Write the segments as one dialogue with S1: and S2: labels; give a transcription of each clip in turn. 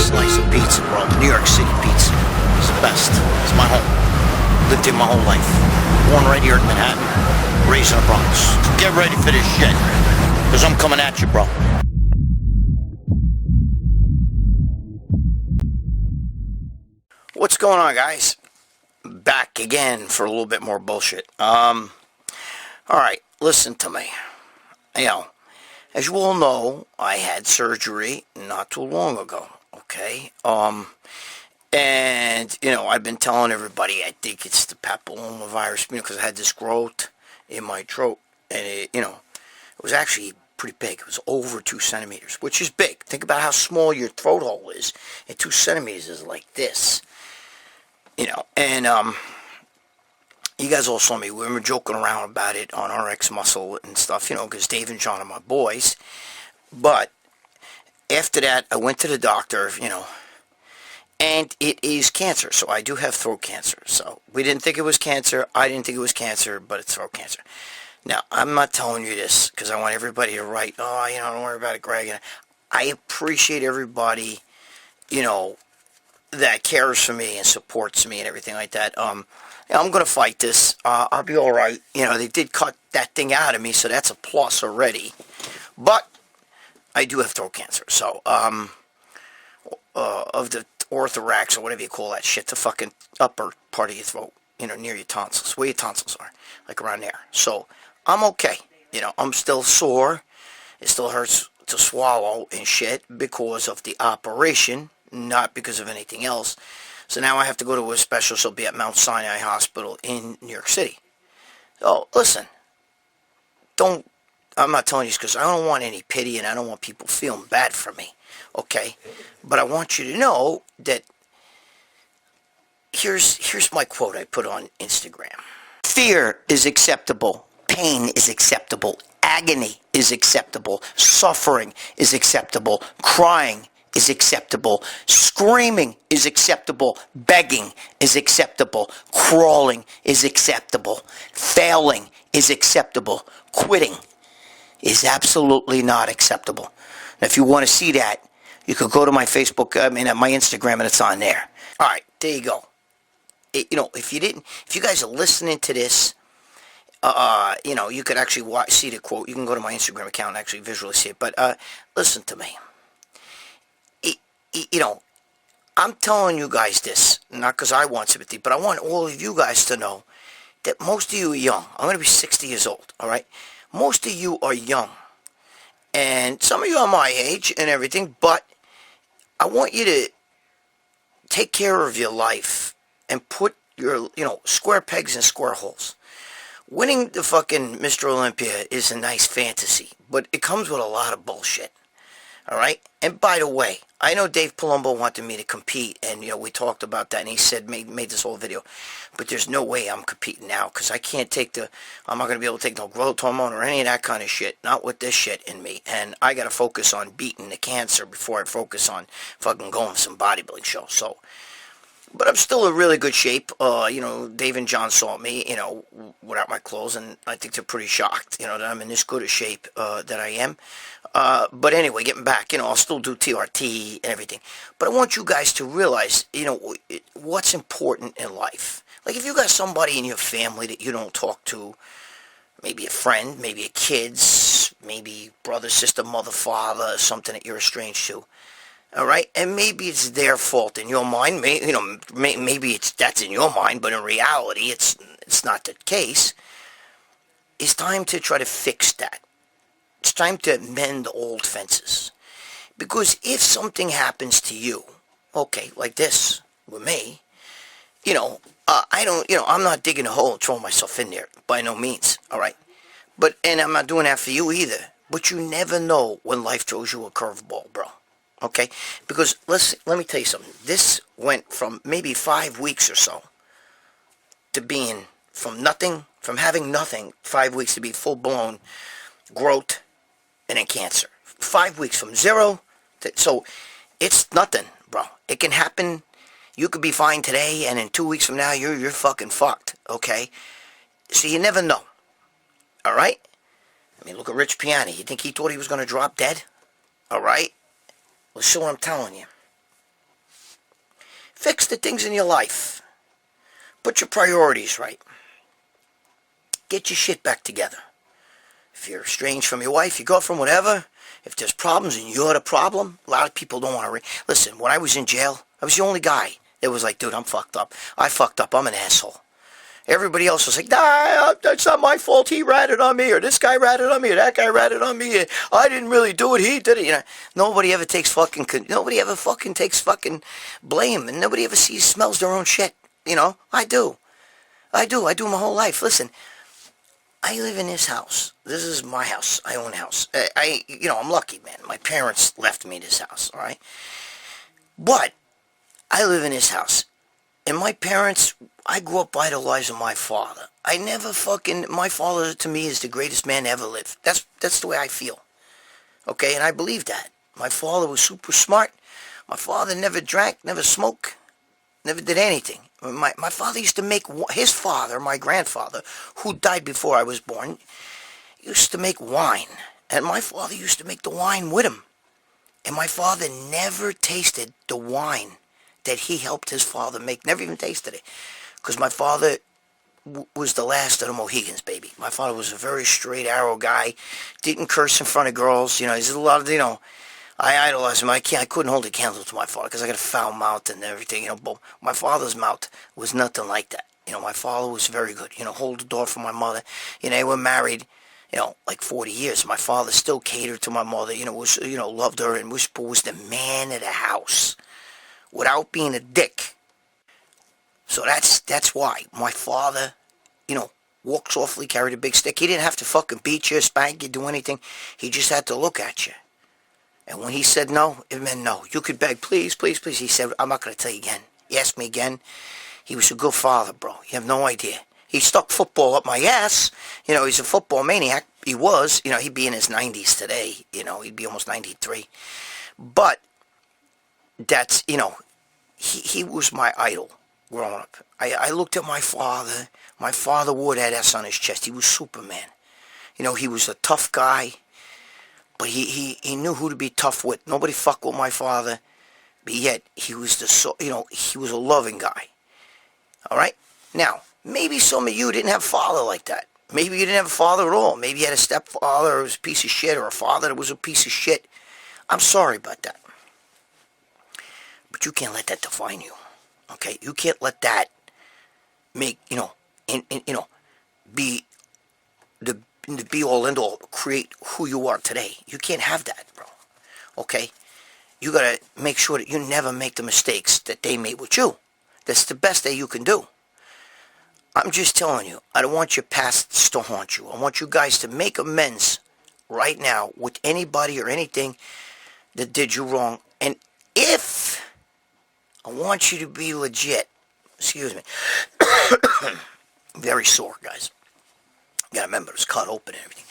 S1: slice of pizza, bro. New York City pizza. It's the best. It's my home. Lived here my whole life. Born right here in Manhattan. Raised in the Bronx. Get ready for this shit. Because I'm coming at you, bro. What's going on, guys? Back again for a little bit more bullshit. Alright, listen to me. You know, as you all know, I had surgery not too long ago, okay? And, you know, I've been telling everybody I think it's the papillomavirus, because I had this growth in my throat, and it, you know, it was actually pretty big. It was over 2 centimeters, which is big. Think about how small your throat hole is, and 2 centimeters is like this. You know, and you guys all saw me. We were joking around about it on RX Muscle and stuff, you know, because Dave and John are my boys. But after that, I went to the doctor, you know, and it is cancer. So I do have throat cancer. So we didn't think it was cancer. I didn't think it was cancer, but it's throat cancer. Now, I'm not telling you this because I want everybody to write, oh, you know, don't worry about it, Greg. I appreciate everybody, you know, that cares for me and supports me and everything like that. I'm going to fight this. I'll be all right. You know, they did cut that thing out of me, so that's a plus already. But I do have throat cancer. So, of the orthorax or whatever you call that shit, the fucking upper part of your throat, you know, near your tonsils, where your tonsils are, like around there. So, I'm okay. You know, I'm still sore. It still hurts to swallow and shit because of the operation, not because of anything else. So now I have to go to a special, so be at Mount Sinai Hospital in New York City. So, listen, I'm not telling you this because I don't want any pity and I don't want people feeling bad for me, okay? But I want you to know that here's my quote I put on Instagram. Fear is acceptable. Pain is acceptable. Agony is acceptable. Suffering is acceptable. Crying is acceptable. Screaming is acceptable. Begging is acceptable. Crawling is acceptable. Failing is acceptable. Quitting is absolutely not acceptable. Now, if you want to see that, you could go to my Facebook, my Instagram, and it's on there. All right, there you go. You know, if you guys are listening to this, you know, you could actually see the quote. You can go to my Instagram account and actually visually see it. But listen to me. You know, I'm telling you guys this, not because I want sympathy, but I want all of you guys to know that most of you are young. I'm going to be 60 years old, all right? Most of you are young. And some of you are my age and everything, but I want you to take care of your life and put your, you know, square pegs in square holes. Winning the fucking Mr. Olympia is a nice fantasy, but it comes with a lot of bullshit. All right? And by the way, I know Dave Palumbo wanted me to compete, and, you know, we talked about that, and he said, made this whole video. But there's no way I'm competing now, because I can't take I'm not going to be able to take no growth hormone or any of that kind of shit. Not with this shit in me. And I got to focus on beating the cancer before I focus on fucking going to some bodybuilding show. So, but I'm still in really good shape. You know, Dave and John saw me, you know, without my clothes, and I think they're pretty shocked, you know, that I'm in this good a shape that I am. But anyway, getting back, you know, I'll still do TRT and everything. But I want you guys to realize, you know, what's important in life. Like, if you got somebody in your family that you don't talk to, maybe a friend, maybe a kid's, maybe brother, sister, mother, father, something that you're estranged to. All right, and maybe it's their fault in your mind. Maybe that's in your mind, but in reality, it's not the case. It's time to try to fix that. It's time to mend old fences, because if something happens to you, okay, like this with me, you know, I'm not digging a hole and throwing myself in there by no means. All right, and I'm not doing that for you either. But you never know when life throws you a curveball, bro. Okay, because let me tell you something. This went from maybe 5 weeks or so to being from having nothing, 5 weeks to be full-blown growth and then cancer. 5 weeks from zero so it's nothing, bro. It can happen. You could be fine today, and in 2 weeks from now, you're fucking fucked. Okay, so you never know. All right. I mean, look at Rich Piana. You think he thought he was going to drop dead? All right. Listen to what I'm telling you. Fix the things in your life. Put your priorities right. Get your shit back together. If you're estranged from your wife, your girlfriend, whatever, if there's problems and you're the problem, a lot of people don't want to... Listen, when I was in jail, I was the only guy that was like, dude, I'm fucked up. I fucked up. I'm an asshole. Everybody else was like, nah, that's not my fault. He ratted on me, or this guy ratted on me, or that guy ratted on me. I didn't really do it. He did it. You know, nobody ever takes fucking blame, and nobody ever smells their own shit. You know, I do my whole life. Listen, I live in this house. This is my house. I own a house. I'm lucky, man. My parents left me this house, all right? But I live in this house. And my parents, I grew up idolizing my father. My father to me is the greatest man ever lived. That's the way I feel. Okay, and I believe that. My father was super smart. My father never drank, never smoked, never did anything. My father used to make, his father, my grandfather, who died before I was born, used to make wine. And my father used to make the wine with him. And my father never tasted the wine that he helped his father make. Never even tasted it. Because my father was the last of the Mohegans, baby. My father was a very straight arrow guy. Didn't curse in front of girls. You know, he's a lot of, I idolized him. I couldn't hold a candle to my father because I got a foul mouth and everything. But my father's mouth was nothing like that. My father was very good. Hold the door for my mother. They were married, like 40 years. My father still catered to my mother. Loved her and was the man of the house without being a dick. So that's why my father, walked softly, carried a big stick. He didn't have to fucking beat you, spank you, do anything. He just had to look at you. And when he said no, it meant no. You could beg, please, please, please. He said, I'm not going to tell you again. You ask me again. He was a good father, bro. You have no idea. He stuck football up my ass. He's a football maniac. He was. He'd be in his 90s today. He'd be almost 93. But that's, he was my idol growing up. I looked at my father. My father wore that S on his chest. He was Superman. He was a tough guy. But he knew who to be tough with. Nobody fucked with my father. But yet, he was he was a loving guy. All right? Now, maybe some of you didn't have a father like that. Maybe you didn't have a father at all. Maybe you had a stepfather who was a piece of shit, or a father that was a piece of shit. I'm sorry about that. But you can't let that define you. Okay? You can't let that make, be the be-all, end-all, create who you are today. You can't have that, bro. Okay? You gotta make sure that you never make the mistakes that they made with you. That's the best that you can do. I'm just telling you, I don't want your pasts to haunt you. I want you guys to make amends right now with anybody or anything that did you wrong. And if I want you to be legit, excuse me, very sore, guys. You gotta remember, it's cut open and everything.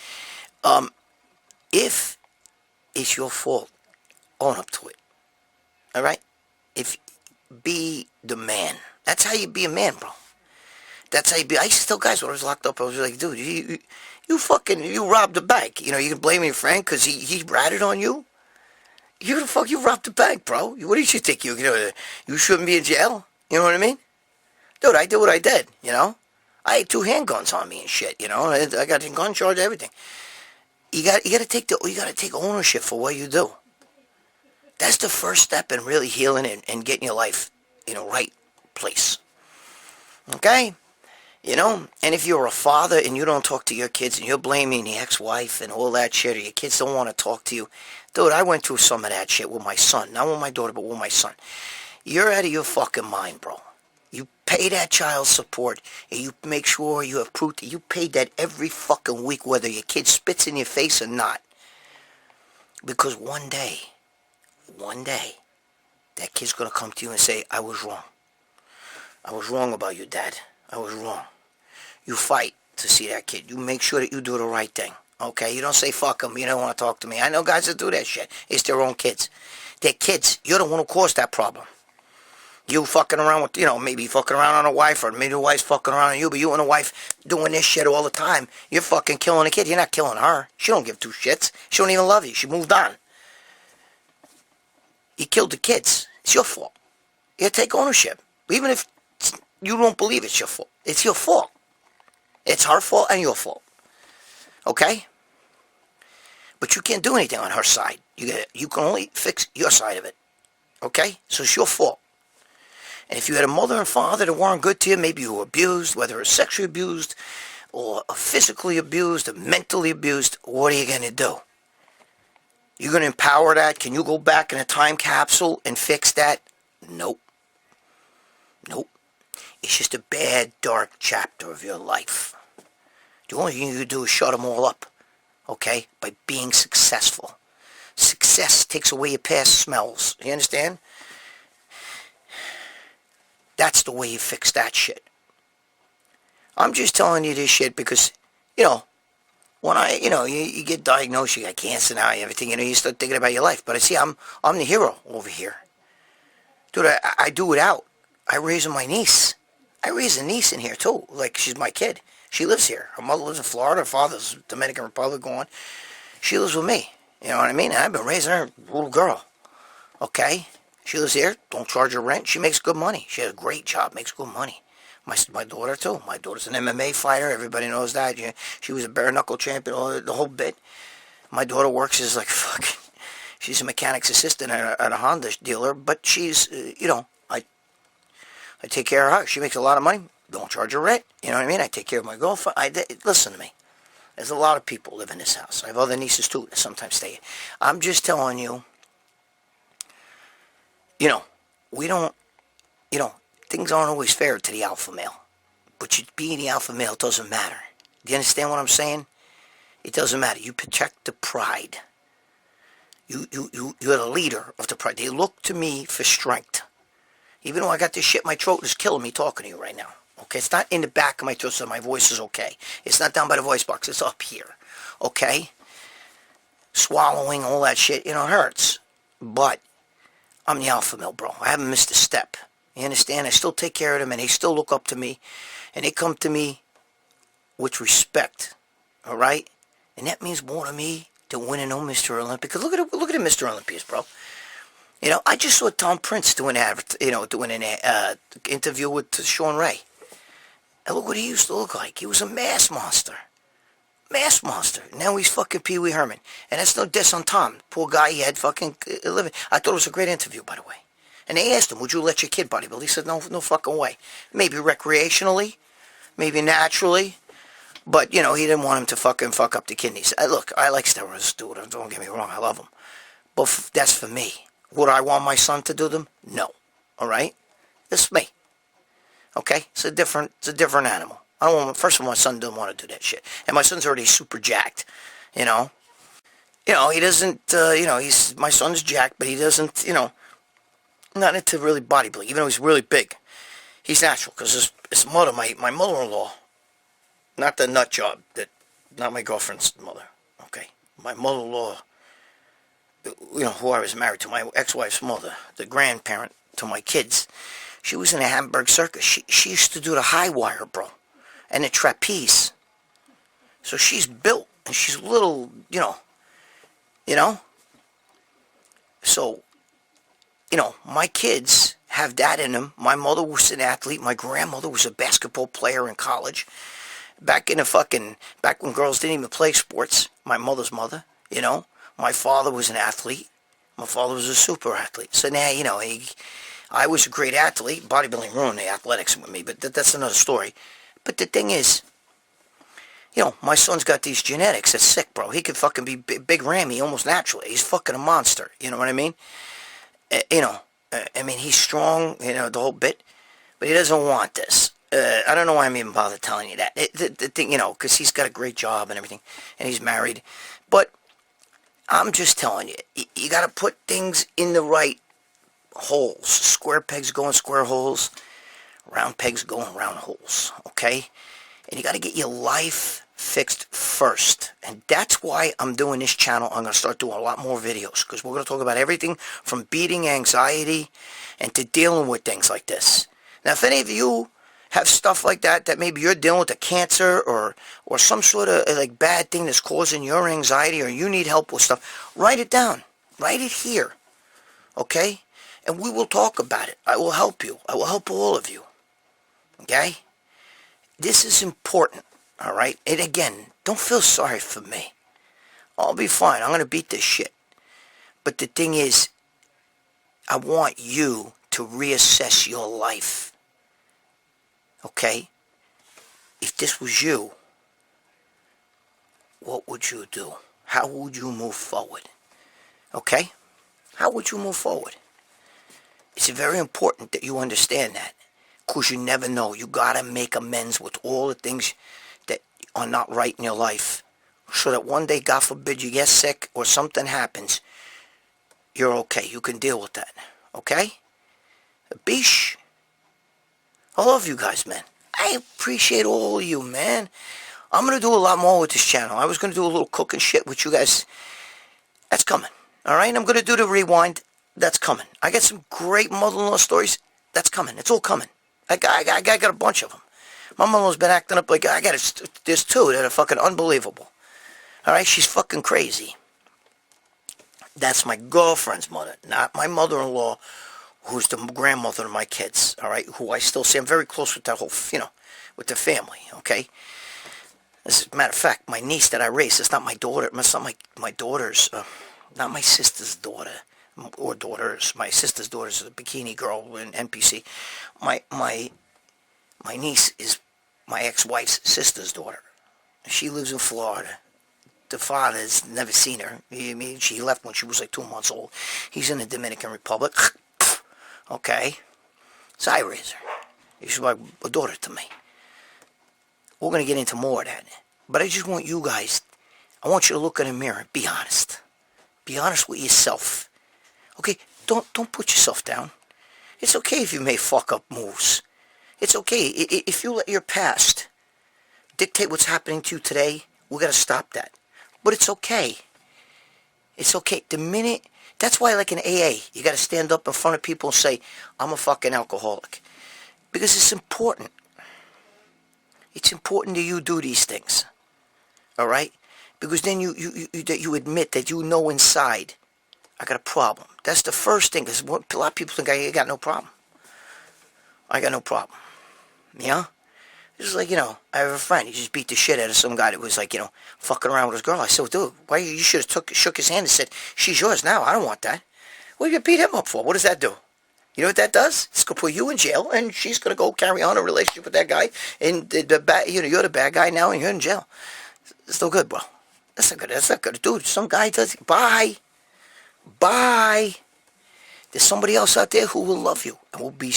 S1: If it's your fault, own up to it. Alright? Be the man. That's how you be a man, bro. That's how you be. I used to tell guys when I was locked up, I was like, dude, you robbed the bank. You can blame your friend because he ratted on you. You robbed the bank, bro. What did you think? You shouldn't be in jail? You know what I mean? Dude, I did what I did, I had 2 handguns on me and shit, I got a gun charge, everything. You gotta take ownership for what you do. That's the first step in really healing and getting your life in a right place. Okay? And if you're a father and you don't talk to your kids and you're blaming the ex-wife and all that shit, or your kids don't want to talk to you, dude, I went through some of that shit with my son. Not with my daughter, but with my son. You're out of your fucking mind, bro. You pay that child support, and you make sure you have proof that you paid that every fucking week, whether your kid spits in your face or not. Because one day, that kid's going to come to you and say, I was wrong. I was wrong about you, Dad. I was wrong. You fight to see that kid. You make sure that you do the right thing. Okay? You don't say, fuck them. You don't want to talk to me. I know guys that do that shit. It's their own kids. They're kids. You're the one who caused that problem. You fucking around with, maybe fucking around on a wife, or maybe the wife's fucking around on you, but you and the wife doing this shit all the time. You're fucking killing the kid. You're not killing her. She don't give 2 shits. She don't even love you. She moved on. You killed the kids. It's your fault. You gotta take ownership. Even if you don't believe it's your fault. It's your fault. It's her fault and your fault. Okay? But you can't do anything on her side. You can only fix your side of it. Okay? So it's your fault. And if you had a mother and father that weren't good to you, maybe you were abused, whether it's sexually abused, or physically abused, or mentally abused, what are you going to do? You're going to empower that? Can you go back in a time capsule and fix that? Nope. Nope. It's just a bad, dark chapter of your life. The only thing you can do is shut them all up. Okay? By being successful. Success takes away your past smells. You understand? That's the way you fix that shit. I'm just telling you this shit because, when you get diagnosed, you got cancer now, everything, you start thinking about your life. But I see, I'm the hero over here. Dude, I do it out. I raise my niece. I raise a niece in here, too. Like, she's my kid. She lives here. Her mother lives in Florida. Her father's Dominican Republic going. She lives with me. You know what I mean? And I've been raising her little girl. Okay? She lives here. Don't charge her rent. She makes good money. She has a great job. Makes good money. My daughter, too. My daughter's an MMA fighter. Everybody knows that. She was a bare-knuckle champion, the whole bit. My daughter works as, she's a mechanic's assistant at a Honda dealer. But she's, I take care of her. She makes a lot of money. Don't charge her rent. You know what I mean? I take care of my girlfriend. Listen to me. There's a lot of people live in this house. I have other nieces, too, that sometimes stay. I'm just telling you, we don't, things aren't always fair to the alpha male. But being the alpha male doesn't matter. Do you understand what I'm saying? It doesn't matter. You protect the pride. You're the leader of the pride. They look to me for strength. Even though I got this shit, my throat is killing me talking to you right now. Okay? It's not in the back of my throat, so my voice is okay. It's not down by the voice box. It's up here. Okay? Swallowing, all that shit, it hurts. But I'm the alpha male, bro. I haven't missed a step. You understand? I still take care of them, and they still look up to me. And they come to me with respect. All right? And that means more to me than winning no Mr. Olympia. Because look at Mr. Olympias, bro. I just saw Tom Prince doing an interview with Sean Ray. And look what he used to look like. He was a mass monster. Mass monster. Now he's fucking Pee Wee Herman. And that's no diss on Tom. Poor guy, he had fucking living. I thought it was a great interview, by the way. And they asked him, would you let your kid bodybuild? He said, no fucking way. Maybe recreationally. Maybe naturally. But, he didn't want him to fucking fuck up the kidneys. Look, I like steroids, dude. Don't get me wrong. I love them. But that's for me. Would I want my son to do them? No. All right? It's me. Okay? It's a different animal. I don't want. First of all, my son doesn't want to do that shit. And my son's already super jacked. He doesn't, my son's jacked, but he doesn't, not into really bodybuilding, even though he's really big. He's natural, because his mother, my mother-in-law, not the nut job, not my girlfriend's mother, okay? My mother-in-law, who I was married to, my ex-wife's mother, the grandparent to my kids, she was in the Hamburg circus. She used to do the high wire, bro, and the trapeze. So she's built, and she's little, So, my kids have that in them. My mother was an athlete. My grandmother was a basketball player in college. Back when girls didn't even play sports, my mother's mother, my father was an athlete. My father was a super athlete. So now, I was a great athlete. Bodybuilding ruined the athletics with me, but that's another story. But the thing is, my son's got these genetics. That's sick, bro. He could fucking be big Rammy almost naturally. He's fucking a monster. You know what I mean? He's strong, the whole bit. But he doesn't want this. I don't know why I'm even bothered telling you that. The thing, because he's got a great job and everything. And he's married. But I'm just telling you, you got to put things in the right holes. Square pegs go in square holes. Round pegs go in round holes. Okay? And you got to get your life fixed first. And that's why I'm doing this channel. I'm going to start doing a lot more videos. Because we're going to talk about everything from beating anxiety and to dealing with things like this. Now, if any of you have stuff like that maybe you're dealing with a cancer or some sort of bad thing that's causing your anxiety or you need help with stuff, write it down. Write it here. Okay? and we will talk about it. I will help you. I will help all of you. Okay? This is important, all right? And again, don't feel sorry for me. I'll be fine. I'm going to beat this shit. But the thing is, I want you to reassess your life. Okay? If this was you, what would you do? How would you move forward? Okay? How would you move forward? It's very important that you understand that. Because you never know. You got to make amends with all the things that are not right in your life. So that one day, God forbid, you get sick or something happens, you're okay. You can deal with that. Okay? Bish. I love you guys, man. I appreciate all of you, man. I'm going to do a lot more with this channel. I was going to do a little cooking shit with you guys. That's coming. Alright? I'm going to do the rewind. That's coming. I got some great mother-in-law stories. That's coming. It's all coming. I got a bunch of them. My mother-in-law's been acting up like... There's two that are fucking unbelievable. Alright? She's fucking crazy. That's my girlfriend's mother. Not my mother-in-law, who's the grandmother of my kids. Alright? Who I still see. I'm very close with that whole... with the family. Okay? As a matter of fact, my niece that I raised, it's not my daughter. It's not my daughter's... not my sister's daughter. Or daughters. My sister's daughter is a bikini girl in NPC. My niece is my ex-wife's sister's daughter. She lives in Florida. The father's never seen her. I mean, she left when she was like 2 months old. He's in the Dominican Republic. Okay. So I raised her. She's like a daughter to me. We're going to get into more of that. But I just want you guys, I want you to look in the mirror. Be honest. Be honest with yourself. Okay? Don't put yourself down. It's okay if you may fuck up moves. It's okay. If you let your past dictate what's happening to you today, we got to stop that. But it's okay. It's okay. The minute... That's why, like in AA, you got to stand up in front of people and say, I'm a fucking alcoholic. Because it's important. It's important that you do these things. Alright? Because then you admit that you know inside, I got a problem. That's the first thing. Because a lot of people think, I got no problem. I got no problem. Yeah? It's like, I have a friend. He just beat the shit out of some guy that was like, fucking around with his girl. I said, dude, why you should have shook his hand and said, she's yours now. I don't want that. What are you going to beat him up for? What does that do? You know what that does? It's going to put you in jail, and she's going to go carry on a relationship with that guy, and you're the bad guy now, and you're in jail. It's no good, bro. That's not good. That's not good. Dude, some guy does it. Bye. Bye. There's somebody else out there who will love you and will be,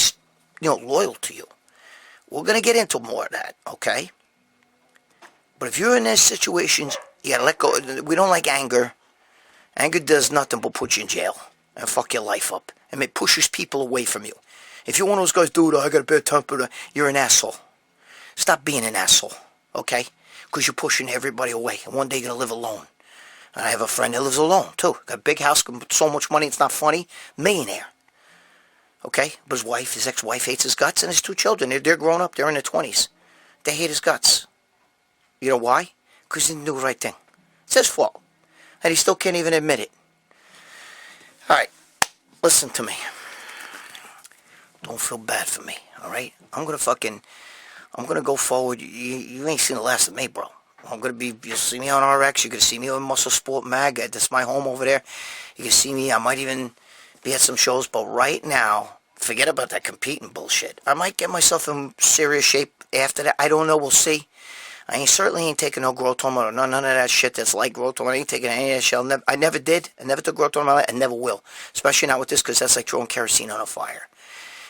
S1: loyal to you. We're going to get into more of that, okay? But if you're in those situations, you got to let go. We don't like anger. Anger does nothing but put you in jail and fuck your life up. And it pushes people away from you. If you're one of those guys, dude, I got a bad temper, you're an asshole. Stop being an asshole, okay? Because you're pushing everybody away. And one day you're going to live alone. And I have a friend that lives alone, too. Got a big house, so much money, it's not funny. Millionaire. Okay? But his ex-wife hates his guts, and his 2 children, they're grown up, they're in their 20s. They hate his guts. You know why? Because he didn't do the right thing. It's his fault. And he still can't even admit it. Alright. Listen to me. Don't feel bad for me, alright? I'm going to go forward. You ain't seen the last of me, bro. You'll see me on RX. You're going to see me on Muscle Sport Mag. That's my home over there. You can see me. I might even be at some shows. But right now, forget about that competing bullshit. I might get myself in serious shape after that. I don't know. We'll see. I certainly ain't taking no growth hormone or none of that shit that's like growth hormone. I ain't taking any of that shit. I never did. I never took growth hormone in my life. I never will. Especially not with this, because that's like throwing kerosene on a fire.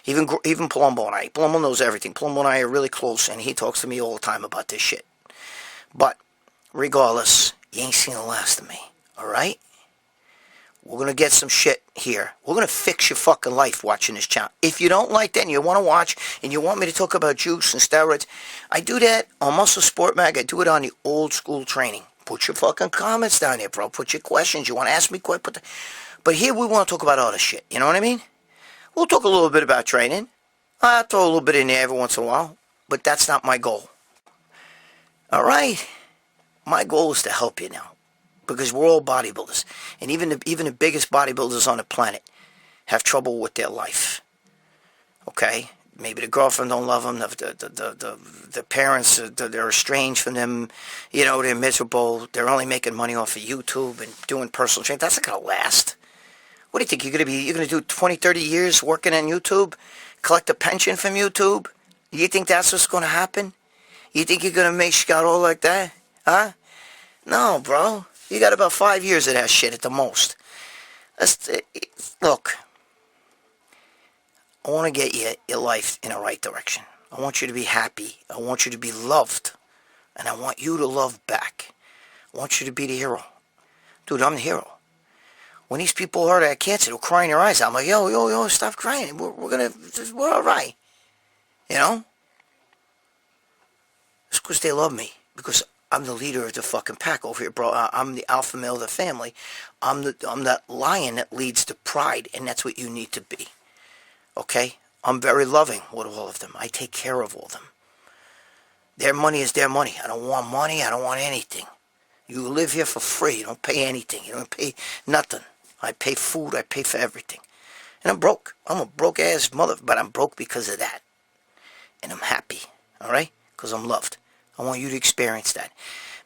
S1: Even Palumbo and I. Palumbo knows everything. Palumbo and I are really close, and he talks to me all the time about this shit. But, regardless, you ain't seen the last of me. Alright? We're going to get some shit here. We're going to fix your fucking life watching this channel. If you don't like that and you want to watch and you want me to talk about juice and steroids, I do that on Muscle Sport Mag. I do it on the old school training. Put your fucking comments down there, bro. Put your questions. You want to ask me questions? But here we want to talk about other shit. You know what I mean? We'll talk a little bit about training. I'll throw a little bit in there every once in a while. But that's not my goal. Alright? My goal is to help you now. Because we're all bodybuilders. And even the biggest bodybuilders on the planet, have trouble with their life. Okay? Maybe the girlfriend don't love them, the parents, they're estranged from them, you know, they're miserable, they're only making money off of YouTube and doing personal training. That's not going to last. What do you think, you're going to do 20, 30 years working on YouTube, collect a pension from YouTube? You think that's what's going to happen? You think you're going to make Scott like that? Huh? No, bro. You got about 5 years of that shit at the most. Look, I want to get your life in the right direction. I want you to be happy. I want you to be loved. And I want you to love back. I want you to be the hero. Dude, I'm the hero. When these people heard I had cancer, they were crying their eyes out. I'm like, yo, stop crying. We're all right. You know? It's because they love me. Because I'm the leader of the fucking pack over here, bro. I'm the alpha male of the family. I'm that lion that leads the pride, and that's what you need to be. Okay? I'm very loving with all of them. I take care of all of them. Their money is their money. I don't want money. I don't want anything. You live here for free. You don't pay anything. You don't pay nothing. I pay food. I pay for everything. And I'm broke. I'm a broke-ass mother, but I'm broke because of that. And I'm happy. All right? Because I'm loved. I want you to experience that.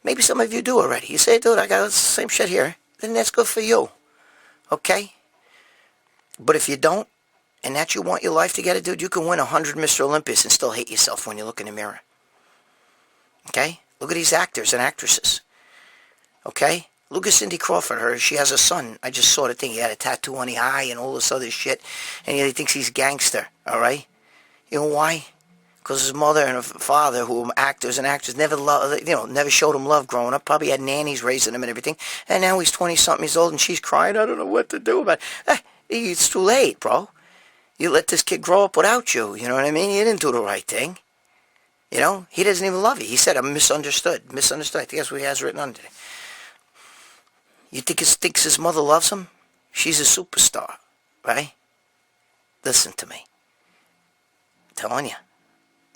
S1: Maybe some of you do already. You say, dude, I got the same shit here. Then that's good for you. Okay? But if you don't, and that you want your life together, dude, you can win 100 Mr. Olympias and still hate yourself when you look in the mirror. Okay? Look at these actors and actresses. Okay? Look at Cindy Crawford. She has a son. I just saw the thing. He had a tattoo on the eye and all this other shit. And he thinks he's gangster. Alright? You know why? Because his mother and her father, who were actors and actresses, never showed him love growing up. Probably had nannies raising him and everything. And now he's 20-something years old and she's crying. I don't know what to do about it. It's too late, bro. You let this kid grow up without you. You know what I mean? You didn't do the right thing. You know? He doesn't even love you. He said, I'm misunderstood. Misunderstood. I think that's what he has written under there. You think he thinks his mother loves him? She's a superstar. Right? Listen to me. I'm telling you.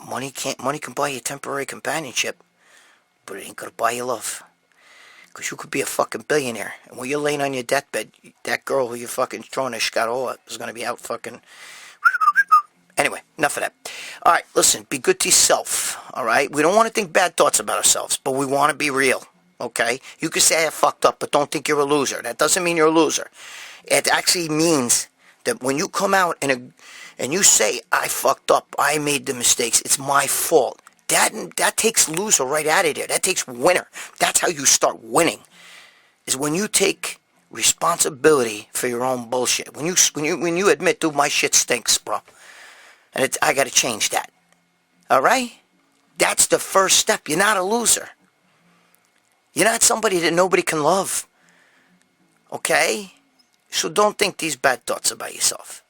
S1: Money can buy you temporary companionship, but it ain't gonna buy you love. Because you could be a fucking billionaire, and when you're laying on your deathbed, that girl who you're fucking throwing a scatol at is gonna be out fucking... Anyway, enough of that. Alright, listen, be good to yourself, alright? We don't want to think bad thoughts about ourselves, but we want to be real, okay? You can say I fucked up, but don't think you're a loser. That doesn't mean you're a loser. It actually means that when you come out and you say, I fucked up, I made the mistakes, it's my fault. That takes loser right out of there. That takes winner. That's how you start winning. Is when you take responsibility for your own bullshit. When you admit, dude, my shit stinks, bro. And I got to change that. All right? That's the first step. You're not a loser. You're not somebody that nobody can love. Okay? So don't think these bad thoughts about yourself.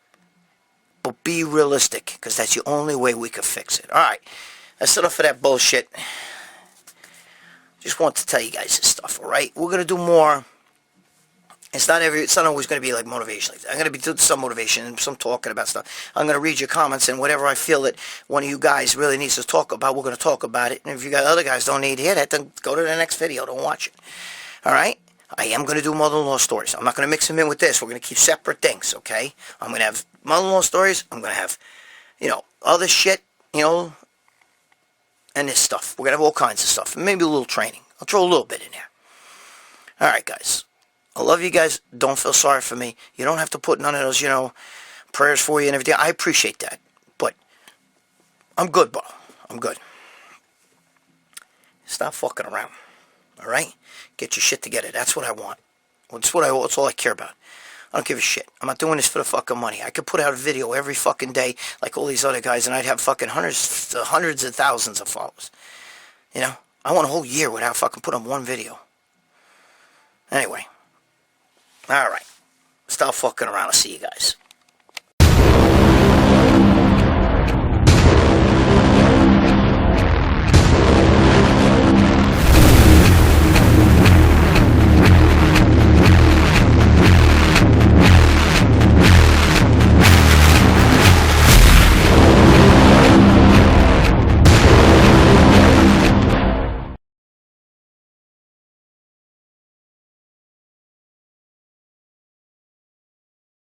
S1: But be realistic, because that's the only way we can fix it. All right. That's enough of that bullshit. Just want to tell you guys this stuff, all right? We're going to do more. It's not always going to be like motivation. I'm going to be doing some motivation and some talking about stuff. I'm going to read your comments, and whatever I feel that one of you guys really needs to talk about, we're going to talk about it. And if you got other guys don't need to hear that, then go to the next video. Don't watch it. All right? I am going to do mother-in-law stories. I'm not going to mix them in with this. We're going to keep separate things, okay? I'm going to have mother-in-law stories. I'm going to have, other shit, and this stuff. We're going to have all kinds of stuff. Maybe a little training. I'll throw a little bit in there. All right, guys. I love you guys. Don't feel sorry for me. You don't have to put none of those, prayers for you and everything. I appreciate that. But I'm good, bro. I'm good. Stop fucking around. All right? Get your shit together. That's what I want. That's all I care about. I don't give a shit. I'm not doing this for the fucking money. I could put out a video every fucking day like all these other guys, and I'd have fucking hundreds of thousands of followers. I want a whole year without fucking putting up one video. Anyway. All right. Stop fucking around. I'll see you guys.